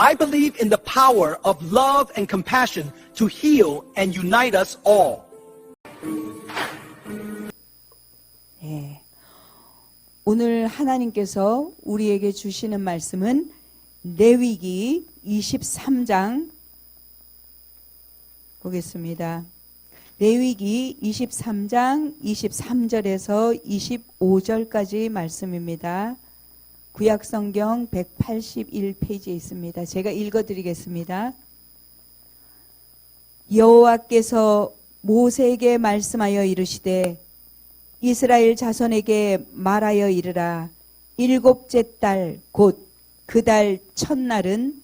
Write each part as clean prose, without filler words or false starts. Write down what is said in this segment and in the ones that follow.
I believe in the power of love and compassion to heal and unite us all. 네. 오늘 하나님께서 우리에게 주시는 말씀은 레위기 23장 보겠습니다. 레위기 23장 23절에서 25절까지 말씀입니다. 구약성경 181페이지에 있습니다. 제가 읽어드리겠습니다. 여호와께서 모세에게 말씀하여 이르시되 이스라엘 자손에게 말하여 이르라. 일곱째 달 곧 그 달 첫날은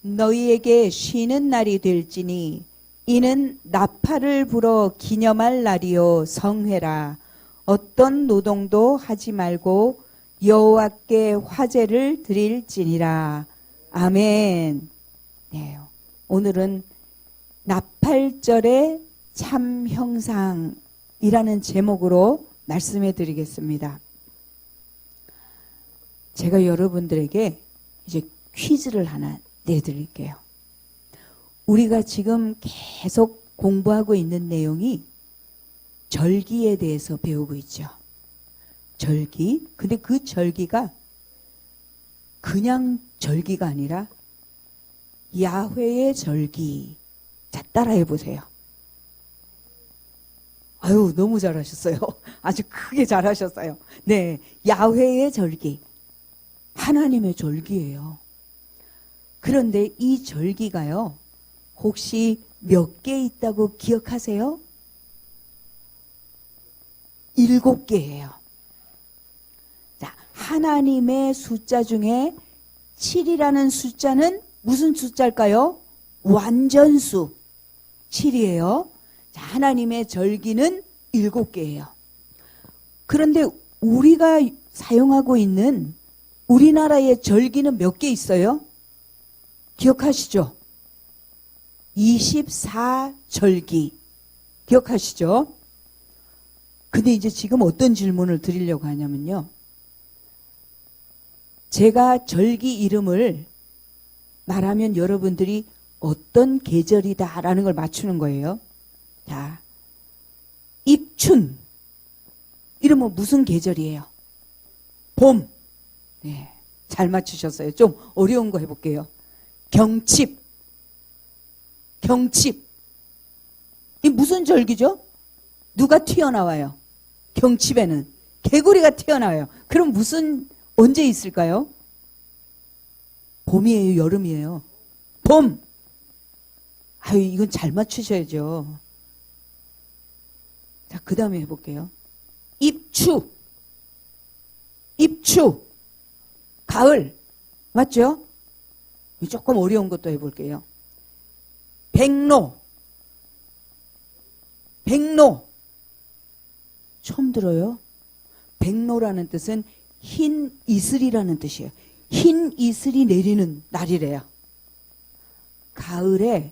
너희에게 쉬는 날이 될지니 이는 나팔을 불어 기념할 날이요 성회라. 어떤 노동도 하지 말고 여호와께 화제를 드릴지니라. 아멘. 네, 오늘은 나팔절의 참 형상이라는 제목으로 말씀해 드리겠습니다. 제가 여러분들에게 이제 퀴즈를 하나 내드릴게요. 우리가 지금 계속 공부하고 있는 내용이 절기에 대해서 배우고 있죠. 절기. 근데 그 절기가 그냥 절기가 아니라 야훼의 절기. 자, 따라해 보세요. 아유, 너무 잘하셨어요. 아주 크게 잘하셨어요. 네, 야훼의 절기. 하나님의 절기예요. 그런데 이 절기가요, 혹시 몇 개 있다고 기억하세요? 7개예요. 자, 하나님의 숫자 중에 7이라는 숫자는 무슨 숫자일까요? 완전수 7이에요. 자, 하나님의 절기는 7개예요. 그런데 우리가 사용하고 있는 우리나라의 절기는 몇 개 있어요? 기억하시죠? 24절기. 기억하시죠? 근데 이제 지금 어떤 질문을 드리려고 하냐면요. 제가 절기 이름을 말하면 여러분들이 어떤 계절이다라는 걸 맞추는 거예요. 자, 입춘. 이름은 무슨 계절이에요? 봄. 네, 잘 맞추셨어요. 좀 어려운 거 해볼게요. 경칩. 경칩. 이 무슨 절기죠? 누가 튀어나와요? 경칩에는 개구리가 튀어나와요. 그럼 언제 있을까요? 봄이에요, 여름이에요? 봄. 아유, 이건 잘 맞추셔야죠. 자, 그 다음에 해볼게요. 입추. 입추. 가을. 맞죠? 조금 어려운 것도 해볼게요. 백로. 백로. 처음 들어요? 백로라는 뜻은 흰 이슬이라는 뜻이에요. 흰 이슬이 내리는 날이래요. 가을에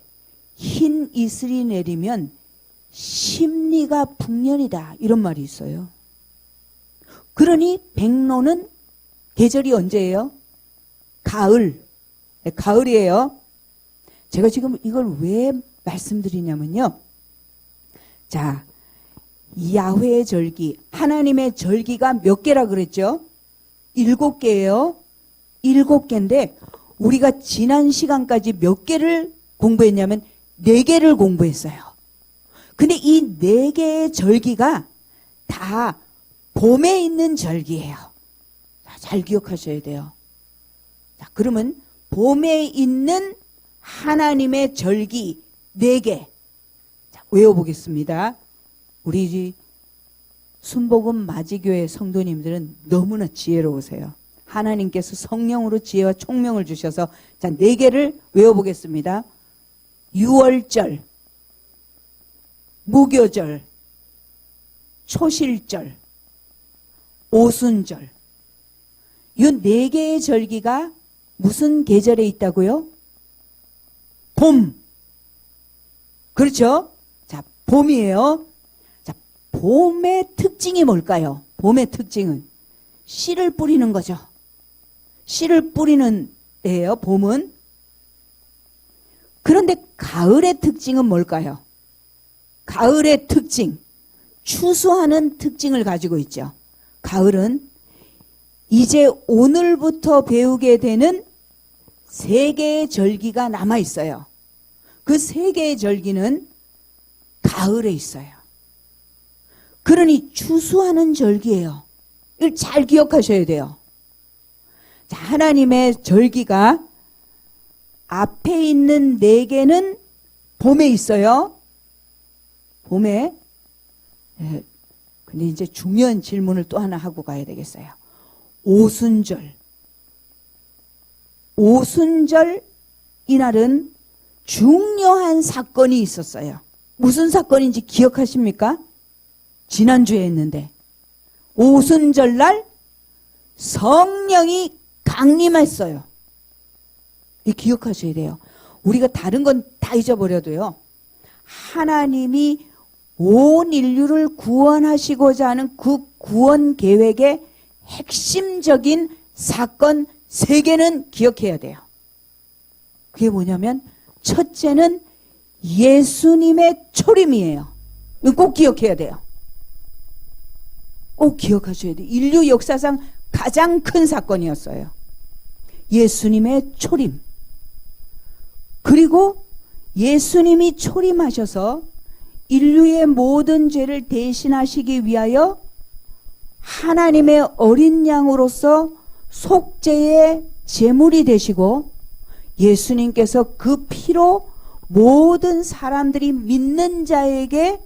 흰 이슬이 내리면 심리가 풍년이다. 이런 말이 있어요. 그러니 백로는 계절이 언제예요? 가을. 네, 가을이에요. 제가 지금 이걸 왜 말씀드리냐면요. 자, 야훼의 절기, 하나님의 절기가 몇 개라 그랬죠? 7개예요. 7개인데 우리가 지난 시간까지 몇 개를 공부했냐면 4개를 공부했어요. 근데 이 4개의 절기가 다 봄에 있는 절기예요. 잘 기억하셔야 돼요. 자, 그러면 봄에 있는 하나님의 절기 4개. 자, 외워보겠습니다. 우리 순복음 마지교회 성도님들은 너무나 지혜로우세요. 하나님께서 성령으로 지혜와 총명을 주셔서 자, 4개를 외워보겠습니다. 유월절, 무교절, 초실절, 오순절. 이 4개의 절기가 무슨 계절에 있다고요? 봄. 그렇죠? 자, 봄이에요. 자, 봄의 특징이 뭘까요? 봄의 특징은 씨를 뿌리는 거죠. 씨를 뿌리는 때예요, 봄은. 그런데 가을의 특징은 뭘까요? 가을의 특징, 추수하는 특징을 가지고 있죠. 가을은 이제 오늘부터 배우게 되는 세 개의 절기가 남아 있어요. 그 세 개의 절기는 가을에 있어요. 그러니 추수하는 절기예요. 이걸 잘 기억하셔야 돼요. 자, 하나님의 절기가 앞에 있는 네 개는 봄에 있어요. 봄에. 네. 근데 이제 중요한 질문을 또 하나 하고 가야 되겠어요. 오순절. 오순절 이날은 중요한 사건이 있었어요. 무슨 사건인지 기억하십니까? 지난주에 했는데 오순절날 성령이 강림했어요. 이 기억하셔야 돼요. 우리가 다른 건 다 잊어버려도요. 하나님이 온 인류를 구원하시고자 하는 그 구원 계획의 핵심적인 사건 세 개는 기억해야 돼요. 그게 뭐냐면 첫째는 예수님의 초림이에요. 이거 꼭 기억해야 돼요. 꼭 기억하셔야 돼요. 인류 역사상 가장 큰 사건이었어요. 예수님의 초림. 그리고 예수님이 초림하셔서 인류의 모든 죄를 대신하시기 위하여 하나님의 어린 양으로서 속죄의 제물이 되시고 예수님께서 그 피로 모든 사람들이 믿는 자에게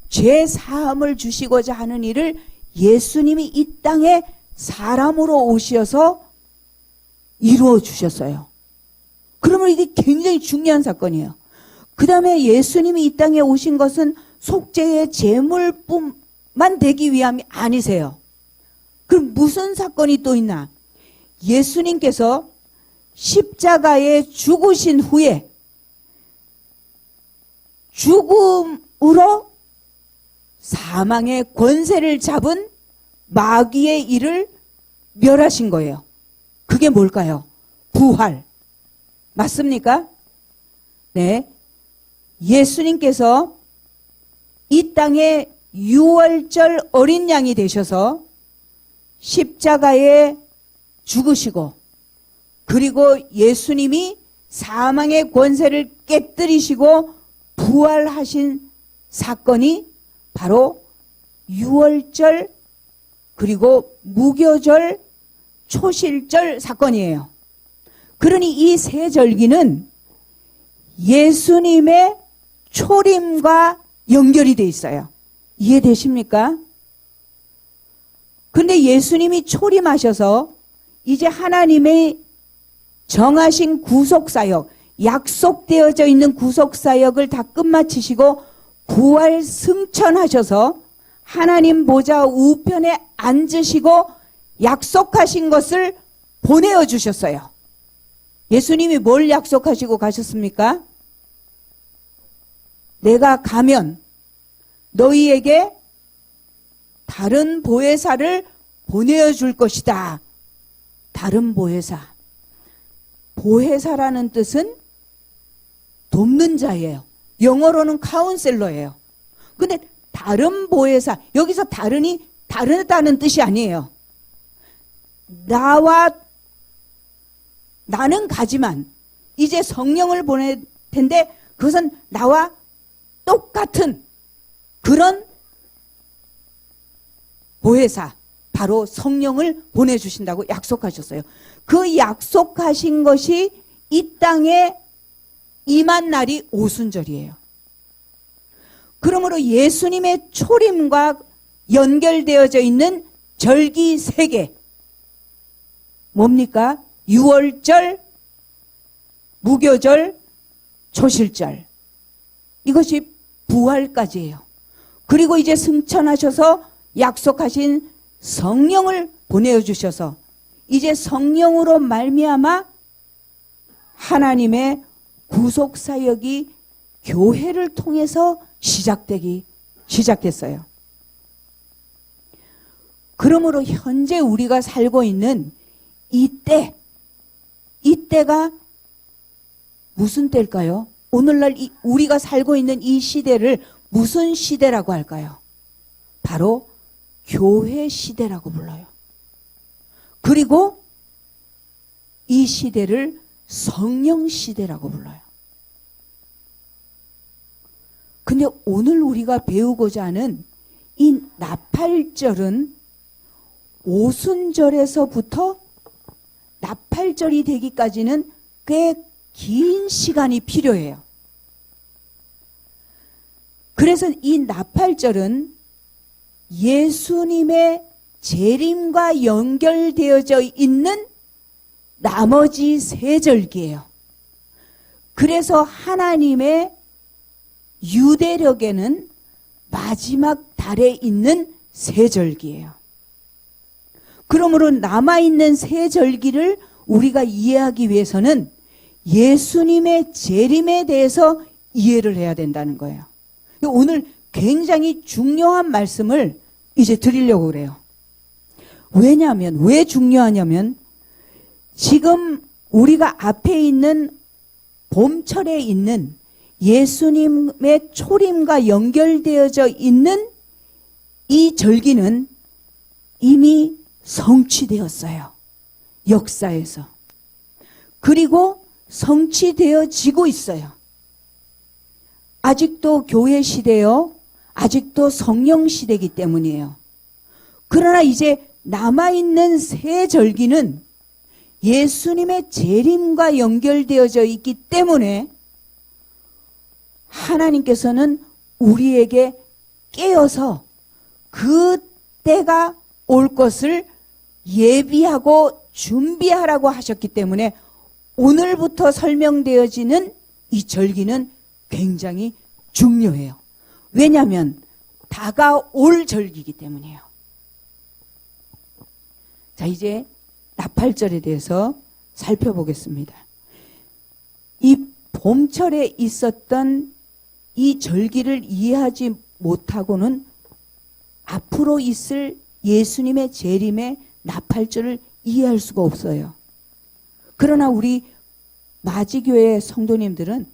죄 사함을 주시고자 하는 일을 예수님이 이 땅에 사람으로 오셔서 이루어 주셨어요. 그러면 이게 굉장히 중요한 사건이에요. 그 다음에 예수님이 이 땅에 오신 것은 속죄의 제물뿐만 되기 위함이 아니세요. 그럼 무슨 사건이 또 있나? 예수님께서 십자가에 죽으신 후에 죽음으로 사망의 권세를 잡은 마귀의 일을 멸하신 거예요. 그게 뭘까요? 부활. 맞습니까? 네. 예수님께서 이 땅에 유월절 어린 양이 되셔서 십자가에 죽으시고 그리고 예수님이 사망의 권세를 깨뜨리시고 부활하신 사건이 바로 유월절 그리고 무교절 초실절 사건이에요. 그러니 이 세 절기는 예수님의 초림과 연결이 돼 있어요. 이해되십니까? 근데 예수님이 초림하셔서 이제 하나님의 정하신 구속사역, 약속되어져 있는 구속사역을 다 끝마치시고 부활 승천하셔서 하나님 보좌 우편에 앉으시고 약속하신 것을 보내어 주셨어요. 예수님이 뭘 약속하시고 가셨습니까? 내가 가면 너희에게 다른 보혜사를 보내어 줄 것이다. 다른 보혜사. 보혜사라는 뜻은 돕는 자예요. 영어로는 카운셀러예요. 근데 다른 보혜사, 여기서 다른이 다르다는 뜻이 아니에요. 나는 가지만 이제 성령을 보낼 텐데 그것은 나와 똑같은 그런 보혜사, 바로 성령을 보내주신다고 약속하셨어요. 그 약속하신 것이 이 땅에 임한 날이 오순절이에요. 그러므로 예수님의 초림과 연결되어져 있는 절기 3개. 뭡니까? 유월절, 무교절, 초실절. 이것이 부활까지예요. 그리고 이제 승천하셔서 약속하신 성령을 보내주셔서 이제 성령으로 말미암아 하나님의 구속사역이 교회를 통해서 시작됐어요. 그러므로 현재 우리가 살고 있는 이때가 무슨 때일까요? 오늘날 우리가 살고 있는 이 시대를 무슨 시대라고 할까요? 바로 교회 시대라고 불러요. 그리고 이 시대를 성령 시대라고 불러요. 근데 오늘 우리가 배우고자 하는 이 나팔절은 오순절에서부터 나팔절이 되기까지는 꽤 긴 시간이 필요해요. 그래서 이 나팔절은 예수님의 재림과 연결되어져 있는 나머지 세 절기예요. 그래서 하나님의 유대력에는 마지막 달에 있는 세 절기예요. 그러므로 남아있는 세 절기를 우리가 이해하기 위해서는 예수님의 재림에 대해서 이해를 해야 된다는 거예요. 오늘 굉장히 중요한 말씀을 이제 드리려고 그래요. 왜냐하면, 왜 중요하냐면 지금 우리가 앞에 있는 봄철에 있는 예수님의 초림과 연결되어져 있는 이 절기는 이미 성취되었어요. 역사에서. 그리고 성취되어지고 있어요. 아직도 교회 시대요. 아직도 성령 시대이기 때문이에요. 그러나 이제 남아있는 새 절기는 예수님의 재림과 연결되어져 있기 때문에 하나님께서는 우리에게 깨어서 그 때가 올 것을 예비하고 준비하라고 하셨기 때문에 오늘부터 설명되어지는 이 절기는 굉장히 중요해요. 왜냐하면 다가올 절기이기 때문이에요. 자, 이제 나팔절에 대해서 살펴보겠습니다. 이 봄철에 있었던 이 절기를 이해하지 못하고는 앞으로 있을 예수님의 재림의 나팔절을 이해할 수가 없어요. 그러나 우리 마지교회 성도님들은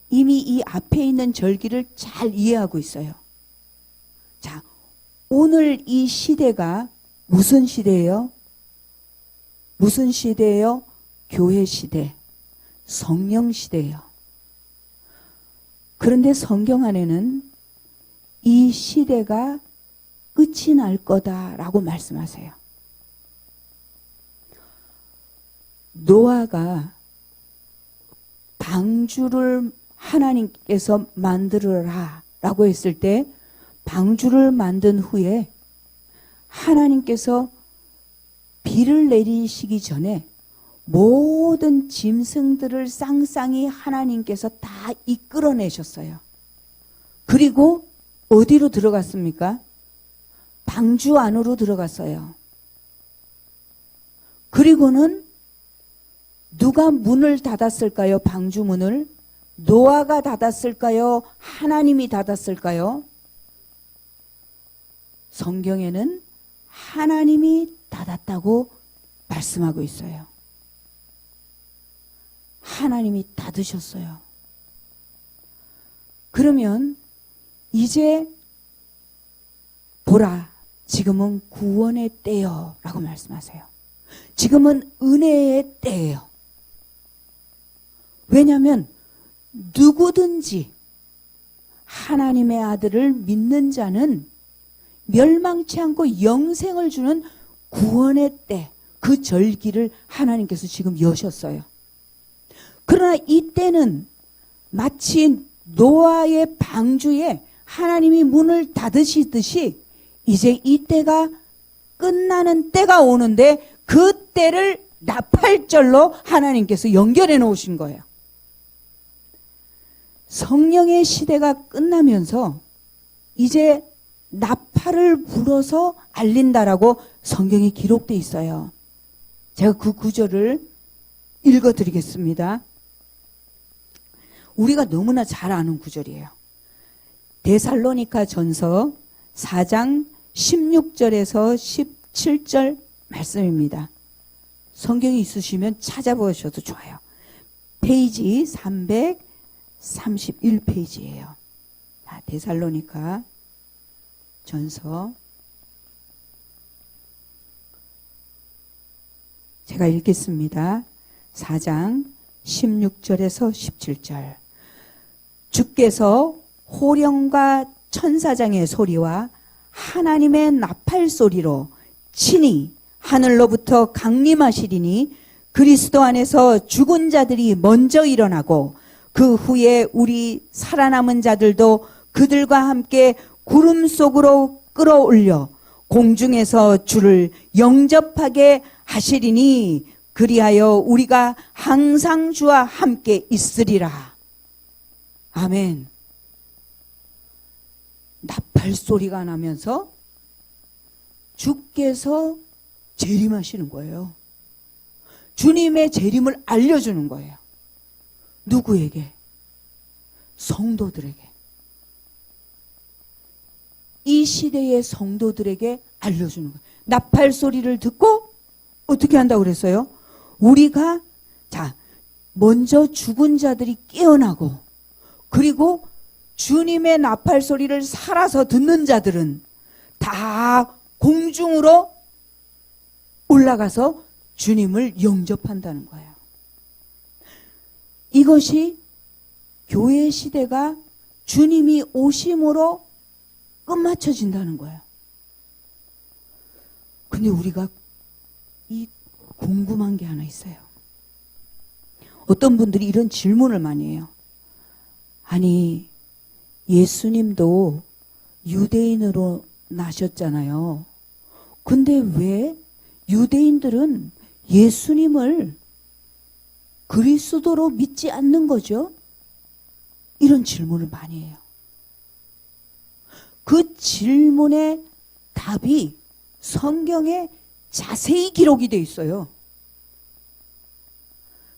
이미 이 앞에 있는 절기를 잘 이해하고 있어요. 자, 오늘 이 시대가 무슨 시대예요? 무슨 시대예요? 교회 시대, 성령 시대예요. 그런데 성경 안에는 이 시대가 끝이 날 거다라고 말씀하세요. 노아가 방주를 하나님께서 만들어라 라고 했을 때 방주를 만든 후에 하나님께서 비를 내리시기 전에 모든 짐승들을 쌍쌍이 하나님께서 다 이끌어내셨어요. 그리고 어디로 들어갔습니까? 방주 안으로 들어갔어요. 그리고는 누가 문을 닫았을까요? 방주 문을? 노아가 닫았을까요? 하나님이 닫았을까요? 성경에는 하나님이 닫았다고 말씀하고 있어요. 하나님이 닫으셨어요. 그러면 이제 보라, 지금은 구원의 때요 라고 말씀하세요. 지금은 은혜의 때예요. 왜냐하면 누구든지 하나님의 아들을 믿는 자는 멸망치 않고 영생을 주는 구원의 때, 그 절기를 하나님께서 지금 여셨어요. 그러나 이때는 마치 노아의 방주에 하나님이 문을 닫으시듯이 이제 이때가 끝나는 때가 오는데 그 때를 나팔절로 하나님께서 연결해 놓으신 거예요. 성령의 시대가 끝나면서 이제 나팔을 불어서 알린다라고 성경에 기록되어 있어요. 제가 그 구절을 읽어드리겠습니다. 우리가 너무나 잘 아는 구절이에요. 데살로니가 전서 4장 16절에서 17절 말씀입니다. 성경이 있으시면 찾아보셔도 좋아요. 페이지 331페이지예요. 데살로니가 전서. 제가 읽겠습니다. 4장 16절에서 17절. 주께서 호령과 천사장의 소리와 하나님의 나팔 소리로 친히 하늘로부터 강림하시리니 그리스도 안에서 죽은 자들이 먼저 일어나고 그 후에 우리 살아남은 자들도 그들과 함께 구름 속으로 끌어올려 공중에서 주를 영접하게 하시리니 그리하여 우리가 항상 주와 함께 있으리라. 아멘. 나팔 소리가 나면서 주께서 재림하시는 거예요. 주님의 재림을 알려주는 거예요. 누구에게? 성도들에게. 이 시대의 성도들에게 알려주는 거예요. 나팔 소리를 듣고 어떻게 한다고 그랬어요? 우리가 먼저 죽은 자들이 깨어나고 그리고 주님의 나팔 소리를 살아서 듣는 자들은 다 공중으로 올라가서 주님을 영접한다는 거예요. 이것이 교회 시대가 주님이 오심으로 끝마쳐진다는 거예요. 근데 우리가 궁금한 게 하나 있어요. 어떤 분들이 이런 질문을 많이 해요. 아니, 예수님도 유대인으로 나셨잖아요. 근데 왜 유대인들은 예수님을 그리스도로 믿지 않는 거죠? 이런 질문을 많이 해요. 그 질문의 답이 성경에 자세히 기록이 되어 있어요.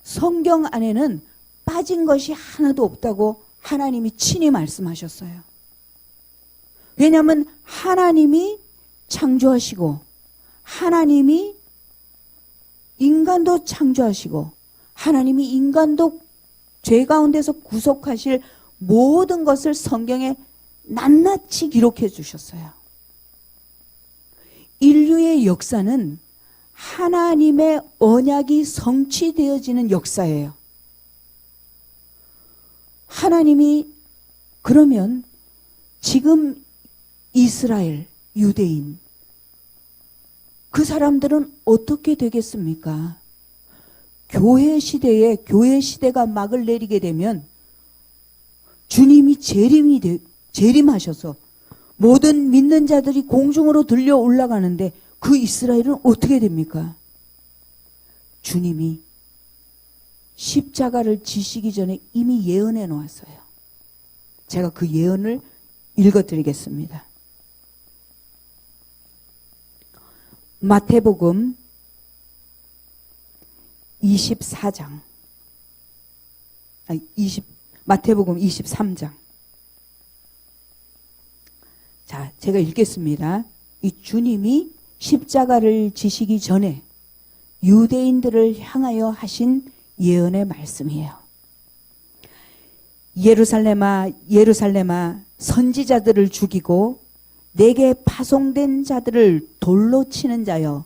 성경 안에는 빠진 것이 하나도 없다고 하나님이 친히 말씀하셨어요. 왜냐하면 하나님이 창조하시고 하나님이 인간도 창조하시고 하나님이 인간도 죄 가운데서 구속하실 모든 것을 성경에 낱낱이 기록해 주셨어요. 인류의 역사는 하나님의 언약이 성취되어지는 역사예요. 하나님이 그러면 지금 이스라엘, 유대인 그 사람들은 어떻게 되겠습니까? 교회 시대가 막을 내리게 되면 주님이 재림하셔서 모든 믿는 자들이 공중으로 들려 올라가는데 그 이스라엘은 어떻게 됩니까? 주님이 십자가를 지시기 전에 이미 예언해 놓았어요. 제가 그 예언을 읽어드리겠습니다. 마태복음 23장. 마태복음 23장. 자, 제가 읽겠습니다. 이 주님이 십자가를 지시기 전에 유대인들을 향하여 하신 예언의 말씀이에요. 예루살렘아, 예루살렘아, 선지자들을 죽이고 내게 파송된 자들을 돌로 치는 자여,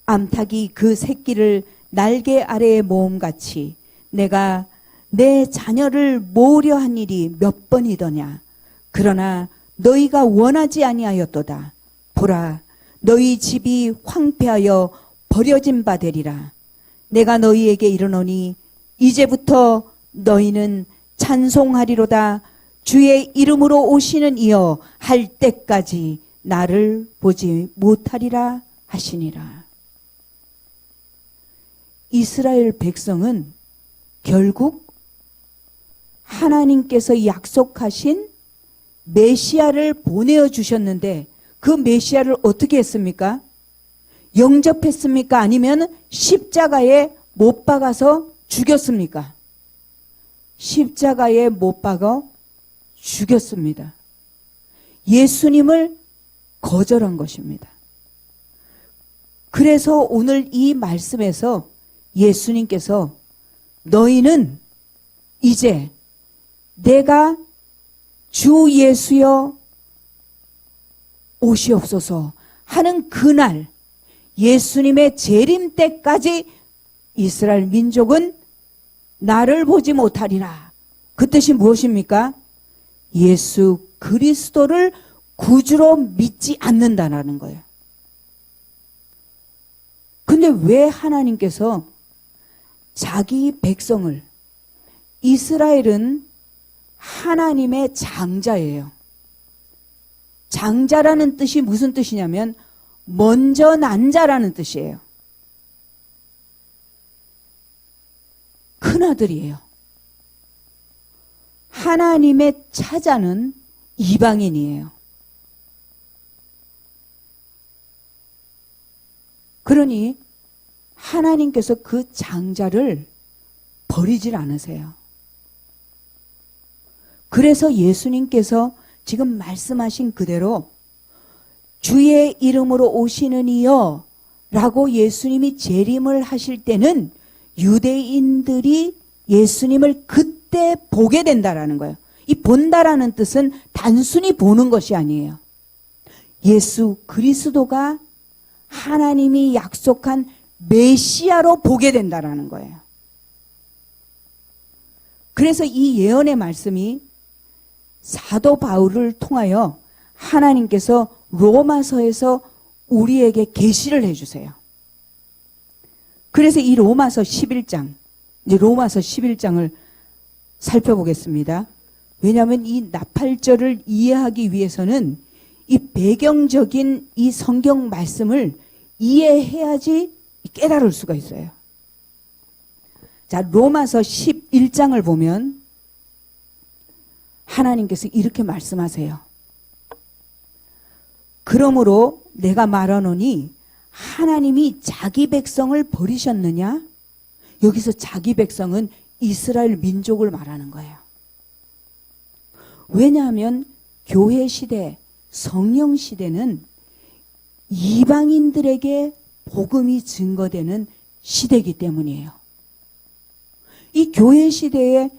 암탉이 그 새끼를 날개 아래에 모음같이 내가 내 자녀를 모으려 한 일이 몇 번이더냐. 그러나 너희가 원하지 아니하였도다. 보라, 너희 집이 황폐하여 버려진 바 되리라. 내가 너희에게 이르노니 이제부터 너희는 찬송하리로다. 주의 이름으로 오시는 이여 할 때까지 나를 보지 못하리라 하시니라. 이스라엘 백성은 결국 하나님께서 약속하신 메시아를 보내어 주셨는데 그 메시아를 어떻게 했습니까? 영접했습니까? 아니면 십자가에 못 박아서 죽였습니까? 십자가에 못 박아 죽였습니다. 예수님을 거절한 것입니다. 그래서 오늘 이 말씀에서 예수님께서 너희는 이제 내가 주 예수여 오시옵소서 하는 그날 예수님의 재림 때까지 이스라엘 민족은 나를 보지 못하리라. 그 뜻이 무엇입니까? 예수 그리스도를 구주로 믿지 않는다라는 거예요. 근데 왜 하나님께서 자기 백성을, 이스라엘은 하나님의 장자예요. 장자라는 뜻이 무슨 뜻이냐면 먼저 난 자라는 뜻이에요. 큰아들이에요. 하나님의 차자는 이방인이에요. 그러니 하나님께서 그 장자를 버리질 않으세요. 그래서 예수님께서 지금 말씀하신 그대로 주의 이름으로 오시는 이여 라고 예수님이 재림을 하실 때는 유대인들이 예수님을 그때 보게 된다라는 거예요. 이 본다라는 뜻은 단순히 보는 것이 아니에요. 예수 그리스도가 하나님이 약속한 메시아로 보게 된다라는 거예요. 그래서 이 예언의 말씀이 사도 바울을 통하여 하나님께서 로마서에서 우리에게 계시를 해주세요. 그래서 이 로마서 11장, 이제 로마서 11장을 살펴보겠습니다. 왜냐하면 이 나팔절을 이해하기 위해서는 이 배경적인 이 성경 말씀을 이해해야지 깨달을 수가 있어요. 자, 로마서 11장을 보면 하나님께서 이렇게 말씀하세요. 그러므로 내가 말하노니 하나님이 자기 백성을 버리셨느냐? 여기서 자기 백성은 이스라엘 민족을 말하는 거예요. 왜냐하면 교회 시대, 성령 시대는 이방인들에게 복음이 증거되는 시대이기 때문이에요. 이 교회 시대에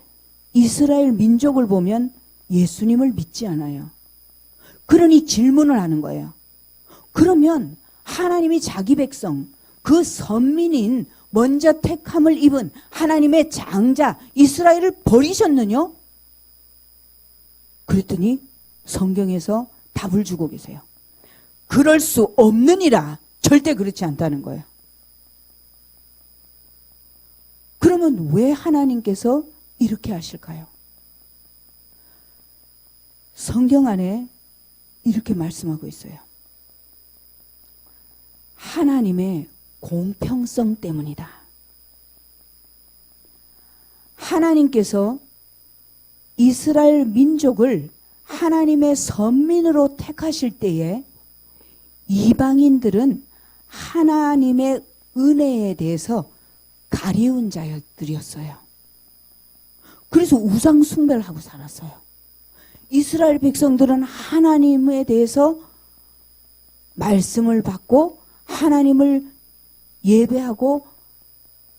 이스라엘 민족을 보면 예수님을 믿지 않아요. 그러니 질문을 하는 거예요. 그러면 하나님이 자기 백성, 그 선민인 먼저 택함을 입은 하나님의 장자 이스라엘을 버리셨느냐? 그랬더니 성경에서 답을 주고 계세요. 그럴 수 없느니라. 절대 그렇지 않다는 거예요. 그러면 왜 하나님께서 이렇게 하실까요? 성경 안에 이렇게 말씀하고 있어요. 하나님의 공평성 때문이다. 하나님께서 이스라엘 민족을 하나님의 선민으로 택하실 때에 이방인들은 하나님의 은혜에 대해서 가리운 자들이었어요. 그래서 우상 숭배를 하고 살았어요. 이스라엘 백성들은 하나님에 대해서 말씀을 받고 하나님을 예배하고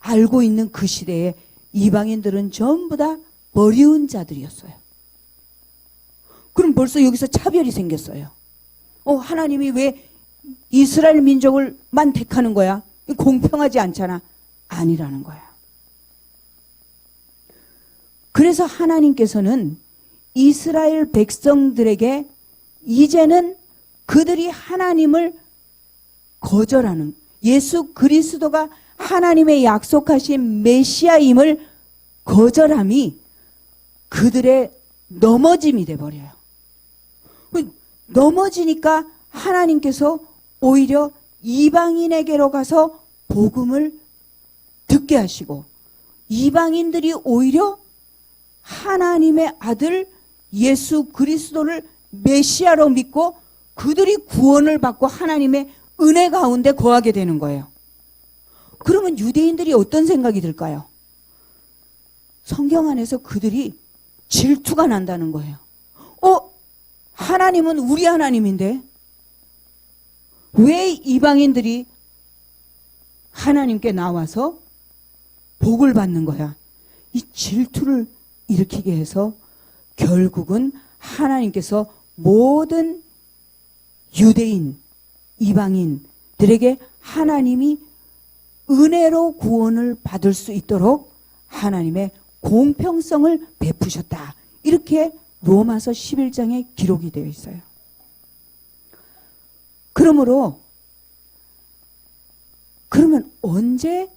알고 있는 그 시대에 이방인들은 전부 다 버리운 자들이었어요. 그럼 벌써 여기서 차별이 생겼어요. 하나님이 왜 이스라엘 민족을만 택하는 거야? 공평하지 않잖아. 아니라는 거야. 그래서 하나님께서는 이스라엘 백성들에게 이제는 그들이 하나님을 거절하는, 예수 그리스도가 하나님의 약속하신 메시아임을 거절함이 그들의 넘어짐이 돼버려요. 넘어지니까 하나님께서 오히려 이방인에게로 가서 복음을 듣게 하시고 이방인들이 오히려 하나님의 아들 예수 그리스도를 메시아로 믿고 그들이 구원을 받고 하나님의 은혜 가운데 거하게 되는 거예요. 그러면 유대인들이 어떤 생각이 들까요? 성경 안에서 그들이 질투가 난다는 거예요. 하나님은 우리 하나님인데 왜 이방인들이 하나님께 나와서 복을 받는 거야? 이 질투를 일으키게 해서 결국은 하나님께서 모든 유대인, 이방인들에게 하나님이 은혜로 구원을 받을 수 있도록 하나님의 공평성을 베푸셨다. 이렇게 로마서 11장에 기록이 되어 있어요. 그러면 언제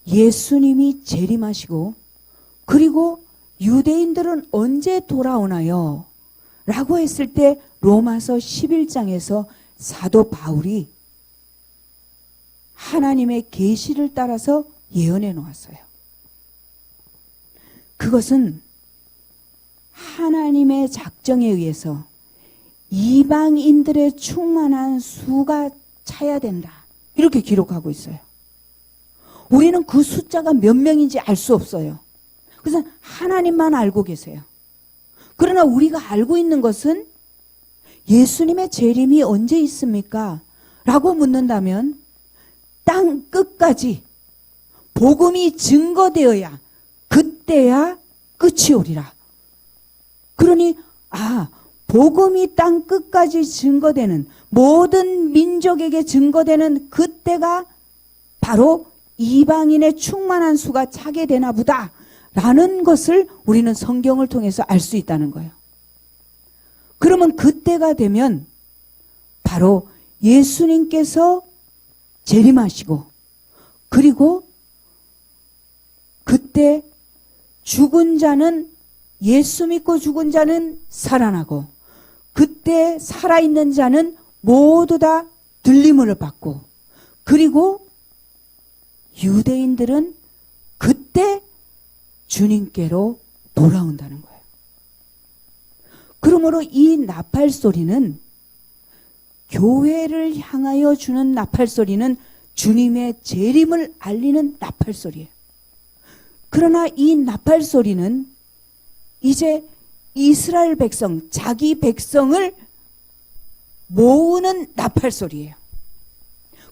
예수님이 재림하시고 그리고 유대인들은 언제 돌아오나요? 라고 했을 때 로마서 11장에서 사도 바울이 하나님의 계시를 따라서 예언해 놓았어요. 그것은 하나님의 작정에 의해서 이방인들의 충만한 수가 차야 된다. 이렇게 기록하고 있어요. 우리는 그 숫자가 몇 명인지 알 수 없어요. 그래서 하나님만 알고 계세요. 그러나 우리가 알고 있는 것은 예수님의 재림이 언제 있습니까? 라고 묻는다면 땅 끝까지 복음이 증거되어야 그때야 끝이 오리라. 그러니 복음이 땅 끝까지 증거되는, 모든 민족에게 증거되는 그때가 바로 이방인의 충만한 수가 차게 되나 보다 라는 것을 우리는 성경을 통해서 알 수 있다는 거예요. 그러면 그때가 되면 바로 예수님께서 재림하시고 그리고 그때 죽은 자는, 예수 믿고 죽은 자는 살아나고 그때 살아있는 자는 모두 다 들림을 받고 그리고 유대인들은 그때 주님께로 돌아온다는 거예요. 그러므로 이 나팔 소리는, 교회를 향하여 주는 나팔 소리는 주님의 재림을 알리는 나팔 소리예요. 그러나 이 나팔 소리는 이제 이스라엘 백성, 자기 백성을 모으는 나팔 소리예요.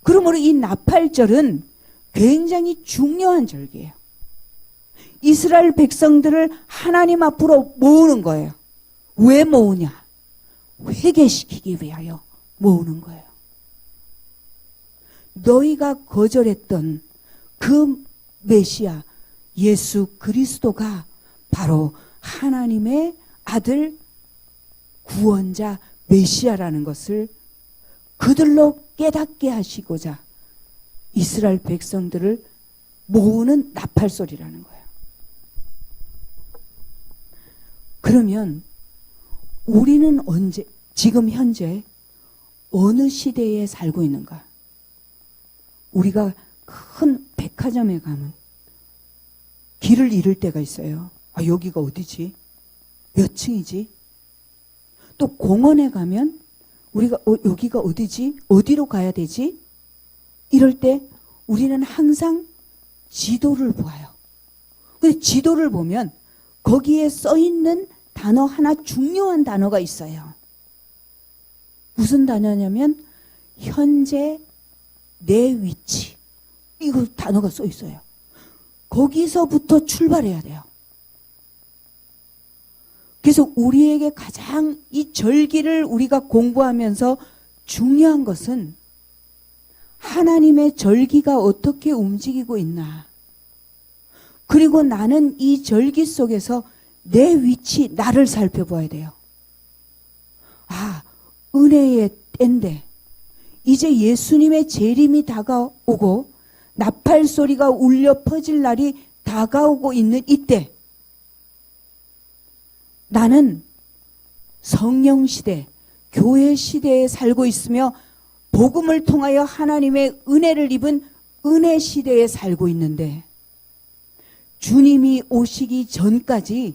그러므로 이 나팔절은 굉장히 중요한 절기예요. 이스라엘 백성들을 하나님 앞으로 모으는 거예요. 왜 모으냐? 회개시키기 위하여 모으는 거예요. 너희가 거절했던 그 메시아 예수 그리스도가 바로 하나님의 아들 구원자 메시아라는 것을 그들로 깨닫게 하시고자 이스라엘 백성들을 모으는 나팔 소리라는 거예요. 그러면 우리는 지금 현재 어느 시대에 살고 있는가? 우리가 큰 백화점에 가면 길을 잃을 때가 있어요. 여기가 어디지? 몇 층이지? 또 공원에 가면 우리가 여기가 어디지? 어디로 가야 되지? 이럴 때 우리는 항상 지도를 보아요. 근데 지도를 보면 거기에 써 있는 단어 하나, 중요한 단어가 있어요. 무슨 단어냐면 현재 내 위치, 이거 단어가 써 있어요. 거기서부터 출발해야 돼요. 그래서 우리에게 가장 이 절기를 우리가 공부하면서 중요한 것은 하나님의 절기가 어떻게 움직이고 있나, 그리고 나는 이 절기 속에서 내 위치, 나를 살펴봐야 돼요. 은혜의 때인데 이제 예수님의 재림이 다가오고 나팔 소리가 울려 퍼질 날이 다가오고 있는 이때, 나는 성령 시대, 교회 시대에 살고 있으며 복음을 통하여 하나님의 은혜를 입은 은혜 시대에 살고 있는데, 주님이 오시기 전까지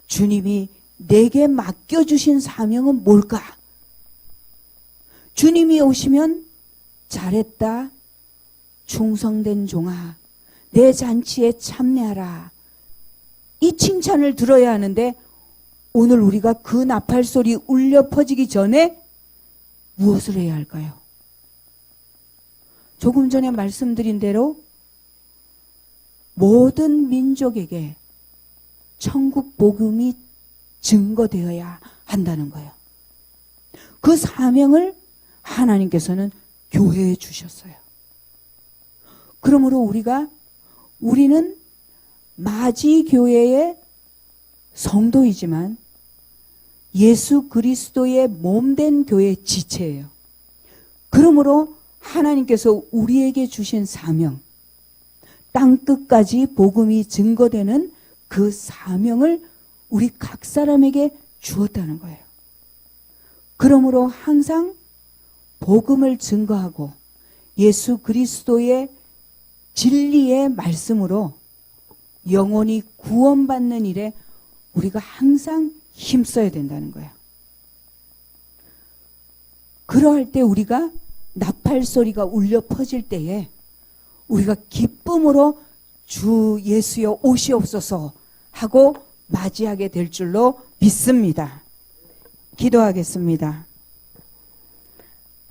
주님이 내게 맡겨주신 사명은 뭘까? 주님이 오시면 잘했다, 충성된 종아, 내 잔치에 참여하라, 이 칭찬을 들어야 하는데, 오늘 우리가 그 나팔 소리 울려 퍼지기 전에 무엇을 해야 할까요? 조금 전에 말씀드린 대로 모든 민족에게 천국 복음이 증거되어야 한다는 거예요. 그 사명을 하나님께서는 교회에 주셨어요. 그러므로 우리는 마지 교회의 성도이지만 예수 그리스도의 몸된 교회의 지체예요. 그러므로 하나님께서 우리에게 주신 사명, 땅끝까지 복음이 증거되는 그 사명을 우리 각 사람에게 주었다는 거예요. 그러므로 항상 복음을 증거하고 예수 그리스도의 진리의 말씀으로 영혼이 구원받는 일에 우리가 항상 힘써야 된다는 거예요. 그러할 때 우리가 나팔 소리가 울려 퍼질 때에 우리가 기쁨으로 주 예수여 오시옵소서 하고 맞이하게 될 줄로 믿습니다. 기도하겠습니다.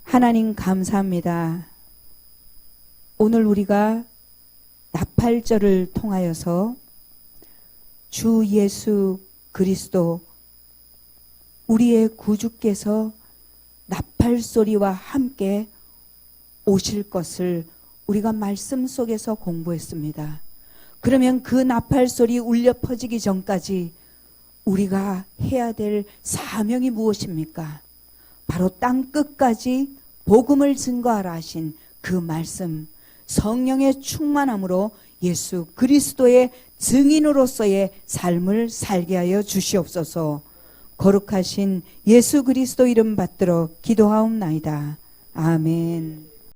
하나님 감사합니다. 오늘 우리가 나팔절을 통하여서 주 예수 그리스도 우리의 구주께서 나팔 소리와 함께 오실 것을 우리가 말씀 속에서 공부했습니다. 그러면 그 나팔 소리 울려 퍼지기 전까지 우리가 해야 될 사명이 무엇입니까? 바로 땅 끝까지 복음을 증거하라 하신 그 말씀, 성령의 충만함으로 예수 그리스도의 증인으로서의 삶을 살게 하여 주시옵소서. 거룩하신 예수 그리스도 이름 받들어 기도하옵나이다. 아멘.